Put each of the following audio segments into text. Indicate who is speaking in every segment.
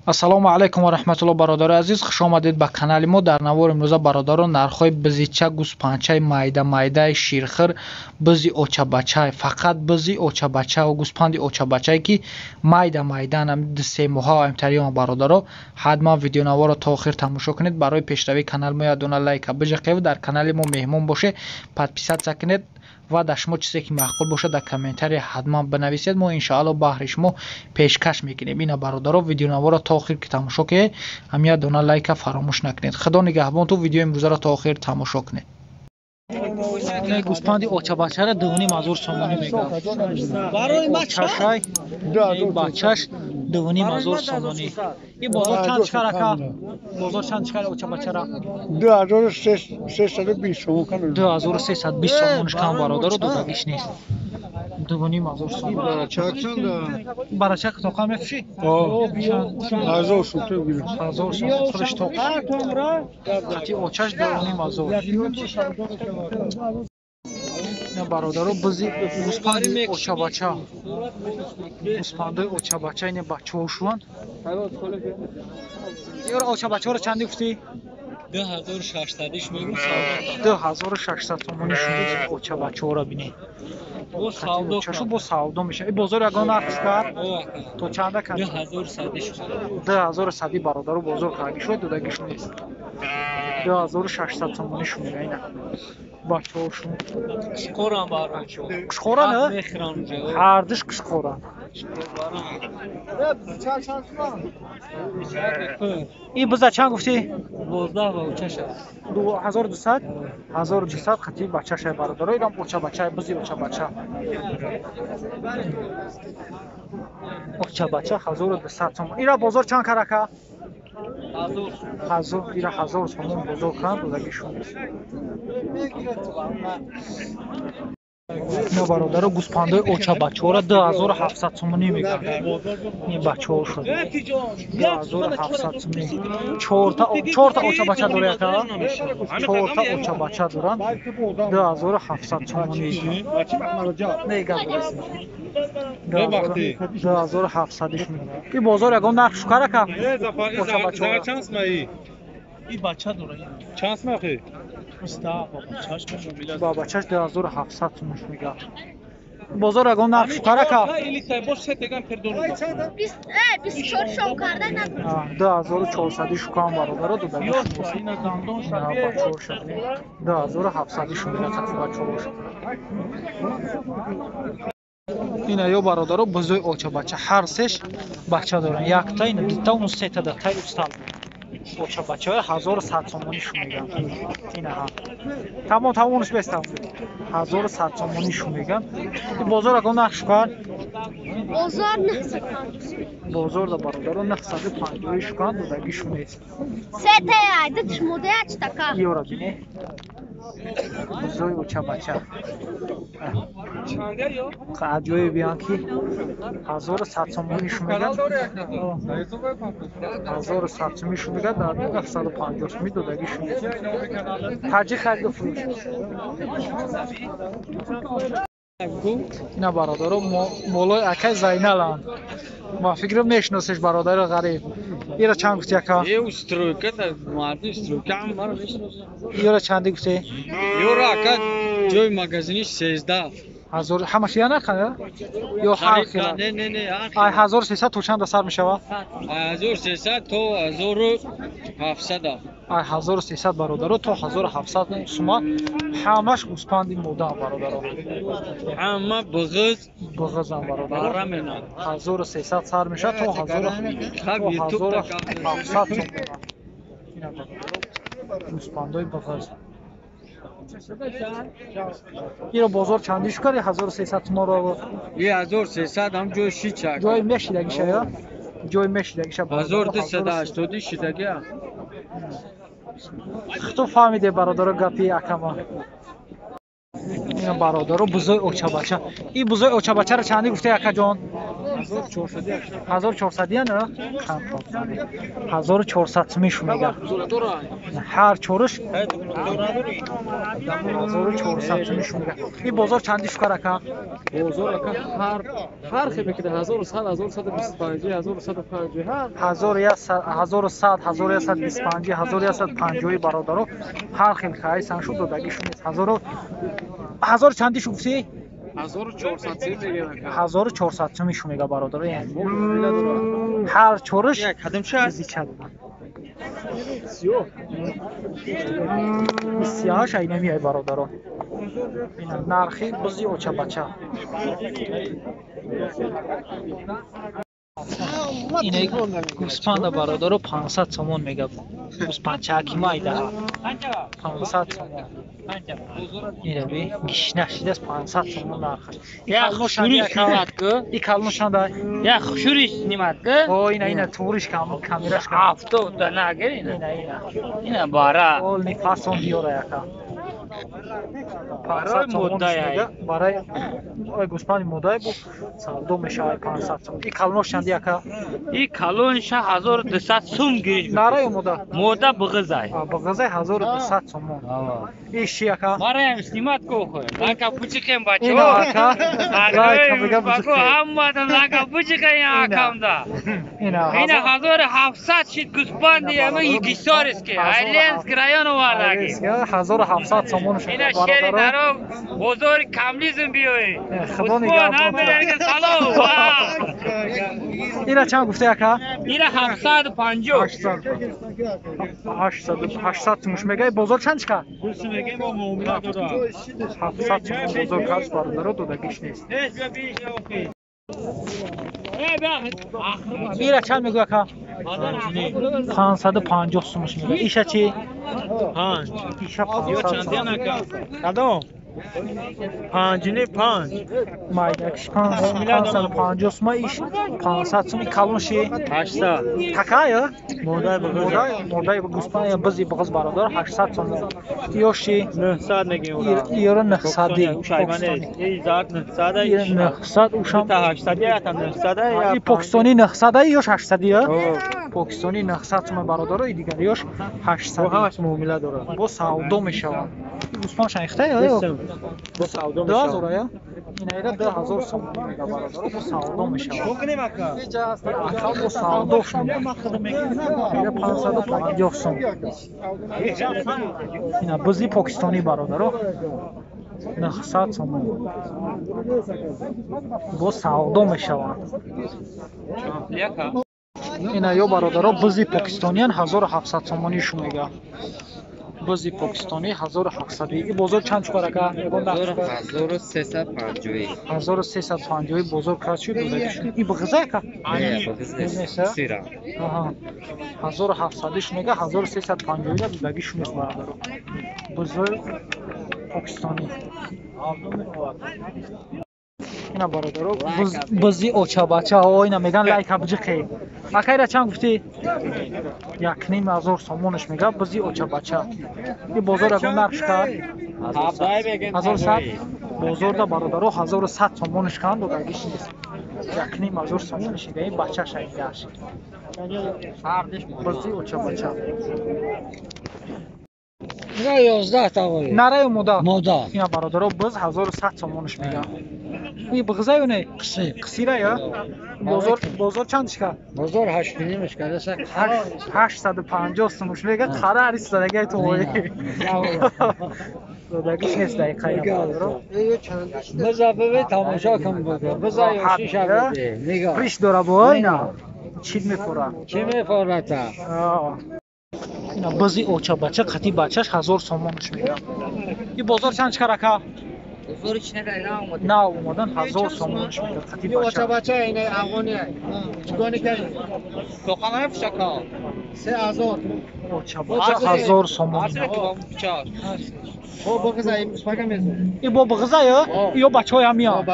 Speaker 1: ассалому алайкум ва раҳматуллоҳ. бародари азиз, хуш омадед ба канали мо. дар навори имрӯза бародарон нархҳои бизича, гӯспанчаи майдаи ширхир, бизи очабачай, фақат бизи очабача ва гӯспанди очабачае ки майдан се моҳа амтариён бародаро, ҳатман видеонаворро то охир тамошо кунед. барои пешравии канали мо ядона лайка бижақев, дар канали мо меҳмон боше, подписатсия кунед ва дар шумо чизе ки маъқул бошад дар комментария ҳатман бинависед. мо иншаалло баҳри шумо пешкаш мекунем. ина бародаро, видеонаворро то охир ки тамошо кунед, ҳамия дона лайка фаромӯш накунед. худо нигаҳбон ту видеои имрӯзаро то охир тамошо кунед. гӯспанди очабачаро 2,5 сомонӣ мегӯяд. Очашай бачаш 2,5 сомонӣ. ин бозор чанд чикар ака? Бозор чанд чикар очабачара?
Speaker 2: 2320 сомон кан.
Speaker 1: 2320 сомониш кам бародаро, додагиш нест. 2,5 сомон. Барачак тоқа мефуши?
Speaker 2: 1000 сом то бир.
Speaker 1: 1000 сом фуриш тоқа. Ати очаш 2,5. نه برادرو بزی گوسپندی اوچابچا گوسپندی اوچابچا اینه بچه هاشون یه اوچابچا رو چندی گفتی؟
Speaker 3: 2600 میگم
Speaker 1: 2600 تومانی شده اوچابچا رو بینی
Speaker 3: با سودا
Speaker 1: چشو با سودا میشه. این بازار یگان نرخش کرد تو چنده کرد؟ 2100 برادرو بازار کردی شد دودگیش نیست. 2600 تومانی شده اینه بچه هاشون
Speaker 3: قشقوران باران
Speaker 1: قشقوران نه؟ هردش قشقوران. این بزا چند گفتی؟
Speaker 3: 12 و اوچش
Speaker 1: 1200 1200 خطی بچه شه برادر. ایران اوچا بچه بزی اوچا بچه 1200 تومان. ایران بازار چند کرکه؟ 1000 ایران 1000 تومان بازار کند دودگیشون. اینا برادر گوسپندای اوچابچه را 2700 تومانی میگن. این بچه ها شد 2700 تومانی. 4 تا اوچابچه داره اکا 4 تا اوچابچه دارن 2700 تومانی. میگم 2700 میگن. این بازار یگان نرخ شکر اکا اوچابچه
Speaker 4: چانس مایی
Speaker 3: این بچه داره
Speaker 4: چانس مخی
Speaker 1: با بچهش 2700 تومانش میگه. بازار یگان نرخ شکر اکا
Speaker 5: 24 شام کرده نه
Speaker 1: 2400 شکان برادر دو دگیش موسی نه بچه ها شد 2700 میگه خطی بچه ها شد. اینا یا برادر ها بزوی اوچه بچه هر سش بچه دارن. یک تا اینه دو تا اونو سه تا ده تای استال اوچه بچه های 1100 تومانیشون میگن. اینه ها تمام اونش بستم 1100 تومانیشون میگن. این بازار اگه نقش کن
Speaker 5: بازار نه
Speaker 1: بازار دا برادر ها 950 شکن دودگیشون نیست.
Speaker 5: سه تا عدد شموده اچ تکا
Speaker 1: یورا بینه بزوی اوچه بچه قدیوی بیان که 1100 تومانیشون میگن. 1100 تومانیشون میگن در 950 تومانی دودگیشون نیست. تاجی خرید و فروش. اینا برادر مولای اکای زینالان. ما فکرم میشناسش برادر غریب. ایرا چند گفتی اکا؟
Speaker 3: یه استروکه تا مردی استروکه هم مرا میشناسه.
Speaker 1: ایرا چندی گفتی؟
Speaker 3: یورا اکا جای مگزینیش 13
Speaker 1: 1000 همش یا نکنه؟ یا هر خیلی؟
Speaker 3: نه
Speaker 1: 1300 تو چند سر میشوه؟
Speaker 3: 1300 تو 1700
Speaker 1: 1300 برادر تو 1700 شما همش گوسپندی موده برادر
Speaker 3: همه بغض
Speaker 1: هم برادر
Speaker 3: آرامنا
Speaker 1: 1300 سر میشه تو 1700 گوسپندای بغض. این بازار چندیش کاری 1300 تومان رو؟
Speaker 3: یه 1300 هم جای شیچک
Speaker 1: جای میشیدگیشه یا؟ جای میشیدگیشه
Speaker 3: 1280 شیدگی
Speaker 1: خطو فهمیده برادر گپی اکما. این برادر بزرگ اوچابچه. این بزرگ اوچابچه رو چندی گفته اکا جان؟ 1400 نه 1400 سومش میگه هر چورش 1400 سومش میگه این بازار چندیش کرکا
Speaker 3: بازار هر خیلی که 1100 1125 1150
Speaker 1: 1100 1125 1150 برادرو هر خیلی خای سان شد دادگیشون 1000 چندیش گفتی
Speaker 3: 1400 میگه
Speaker 1: 1400 سومش میگه برادرو هر چورش
Speaker 3: یک قدم چه
Speaker 1: سیاه شاید نمیای برادرو اینا نرخی بزی اوچا بچه اینه گوسپند برادرو 500 سومون میگه گوسپند چاکی مایده 500 سومون اینه بی گشنش دست 500 سومون نرخش
Speaker 4: یا خوشوریش نیمد که
Speaker 1: این کلمشان دا
Speaker 4: یا خوشوریش نیمد که
Speaker 1: او اینه توریش کامیراش کام
Speaker 4: 70 تا نگر اینه بارا
Speaker 1: اول نفاسون دیوره یکا
Speaker 4: برای مدای
Speaker 1: برای گوسپند مدای بود سالدو میشه 500 سوم این کلمش چند یکا
Speaker 4: این کلونش 1200 سوم گیریش
Speaker 1: نارای مودا
Speaker 4: بغزای
Speaker 1: بغزای 1200 سوم ایش یکا
Speaker 4: برای نیمد که خود لکه پوچکم بچه
Speaker 1: این آکا
Speaker 4: اگه بگو هم بادم لکه پوچکم آکام دا این 1700 شید گوسپندی همه یکی سارست که ایلینز کرایان واردگی
Speaker 1: 1700 سومون شد
Speaker 4: اینا شیری درو بزرگ کملیزم بیوی
Speaker 1: خدا نگهدار
Speaker 4: سلام
Speaker 1: اینا چند گفته یکا
Speaker 4: اینا 750
Speaker 1: 800 تومش میگه بزرگ چند چکا
Speaker 3: گوش میگه با معامله داره
Speaker 1: 700 تومش بزرگ هست برادر دودگیش نیست اینا چند میگه یکا 550 تومش میگه ایشا چی
Speaker 3: 5
Speaker 1: ایشا
Speaker 3: یا
Speaker 1: 500
Speaker 3: چندی نکن کدوم 5 نه 5
Speaker 1: مایدکش 550 تومش ایش 500 تومش کلونشی
Speaker 3: 800
Speaker 1: تکایه
Speaker 3: مودای
Speaker 1: مودای گوسپند بزی بغز برادر 800 تومش یوشی
Speaker 3: 900 نگیم
Speaker 1: ایرو 900
Speaker 3: شایمانه ای ذات 900
Speaker 1: ایرو 900 اوشم
Speaker 3: تا 800 یا تا 900 یا
Speaker 1: این پاکستانی 900 یوش 800 یا پاکستانی 900 تومن برادر و دیگر یوش 800
Speaker 3: همش معامله داره
Speaker 1: با سعودو میشه گوسپند شایخته یا
Speaker 3: با سعودو
Speaker 1: 2000 یا این ایرا 2000 سوم میگه برادر با سعودو میشه
Speaker 3: کنیم اکا
Speaker 1: اکا با سعودو میشه 550 سوم اینا بزی پاکستانی برادر 900 سوم با سعودو میشه اینا یا برادر بزی پاکستانیان 1700 سومانیش میگه بزی پاکستانی 1700 این بزرگ چند چکارکا 1350 بزرگ کرد شد دادگیشون این بغزه که؟ بغزه سیرا 1700 میگه 1350 دادگیشون نیست برادر بزرگ پاکستانی اینا برادر بزی اوچا بچه ها اینا میگن لایک ابجی خیلی اکایرا چند گفتی؟ 1,500 سومونش میگه بزی اوچا بچه این بزرگ اگه نرخش کرد 1100 بزرگ برادر 1100 سومونش کند و دادگیش نیست 1,500 سومونش میگه این بچه شایدهش بزی اوچا بچه
Speaker 4: اینا 11 تا وای
Speaker 1: نره مودا
Speaker 4: مودا
Speaker 1: اینا برادر بز 1100 سومونش میگه این بغزه یا نه؟ قصیره یا؟ بزرگ چندش که؟
Speaker 4: بزرگ 8 نمیش کرده سه
Speaker 1: 850 سومش میگه خره هریست دادگه تو بایی دادگیش نیست دقیقه اینا برادر
Speaker 4: بزا ببین تماشا کن بگه بزا یوشیش بده نگاه
Speaker 1: ریش داره با اینا چید میخوره
Speaker 4: چی میخوره تا
Speaker 1: اینا بزی اوچا بچه قطی بچهش 1000 سومونش میگه این بازار چند چکرکه؟
Speaker 4: بزرگش
Speaker 1: نه اومدن 1000 سومونش میگه قطی بچه
Speaker 3: بچه اینه افغانی چگونه کردی؟ دقیقا فشکا 3000
Speaker 1: اوچا بچه 1000 سومون
Speaker 3: او بغزه پاکم میزن
Speaker 1: این با بغزه یا؟ یا بچه های همیان؟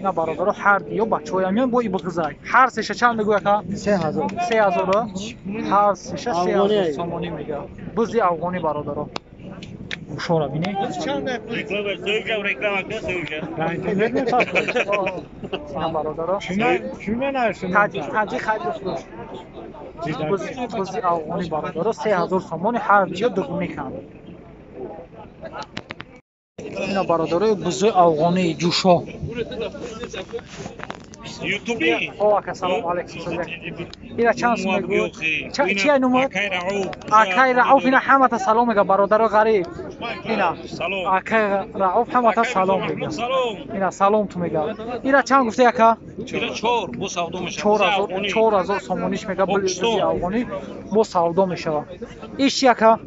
Speaker 1: نه برادر هر یا بچه های همیان با این بغزه هر سشه چند میگوی که؟
Speaker 3: 3000
Speaker 1: 3000 هر سشه 3000 سومونی میگه بزی افغانی برادر شورا بینی؟
Speaker 3: چند
Speaker 1: اینا برادرها
Speaker 2: Kimden ayırsın?
Speaker 1: تاجی خیلی فروش بزی افغانی برادرها 3000 سومانی هر جا دومی کن اینا برادرهای بزی افغانی جوشا
Speaker 6: یوتیوبی
Speaker 1: آقا سلام علیکم اینا چند سو میگو چی نمود آکای رعوف اینا همه سلام میگه برادر غریب اینا آکای رعوف همه سلام میگه اینا سلام تو میگه اینا چند گفته یکا
Speaker 6: 4 بو سودو میشه
Speaker 1: 4000 سومونیش میگه بزی افغانی بو سودو میشه ایش یکا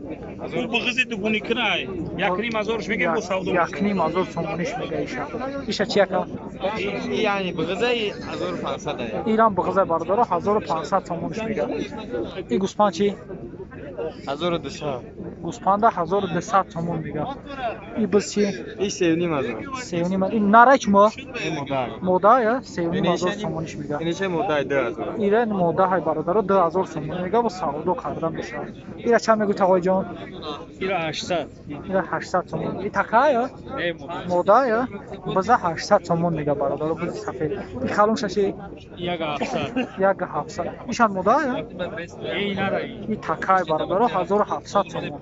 Speaker 6: او بغزی دوگونی کنای یک نیم هزارش میگه بو سودو
Speaker 1: یک نیم هزار سومونیش میگه ایشا چی یکا
Speaker 3: یعنی بغزه 1500
Speaker 1: ایران بغزه برادر 1500 سومونیش میگه این گوسپند چی
Speaker 3: 1200
Speaker 1: گوسپند 1200 سومون میگه این بس چی
Speaker 3: این 3500
Speaker 1: سیونی این نارچ ما
Speaker 3: این مدار
Speaker 1: مودا یا سیونی هزار سومونیش میگه
Speaker 3: این چه مدار 2000
Speaker 1: ایران مودا های برادر 2000 سومون میگه با سودو کرده میشه ایران چند میگه تقای جان
Speaker 6: ایرا 800
Speaker 1: ایران 800 سومون این تکا یا مودا یا بزه 800 سومون میگه برادر بزه سفید این خالون ششی
Speaker 6: یک 700
Speaker 1: یک 700 ایشان مودا یا
Speaker 6: این نرایی
Speaker 1: این تکای برادر 1700 سومون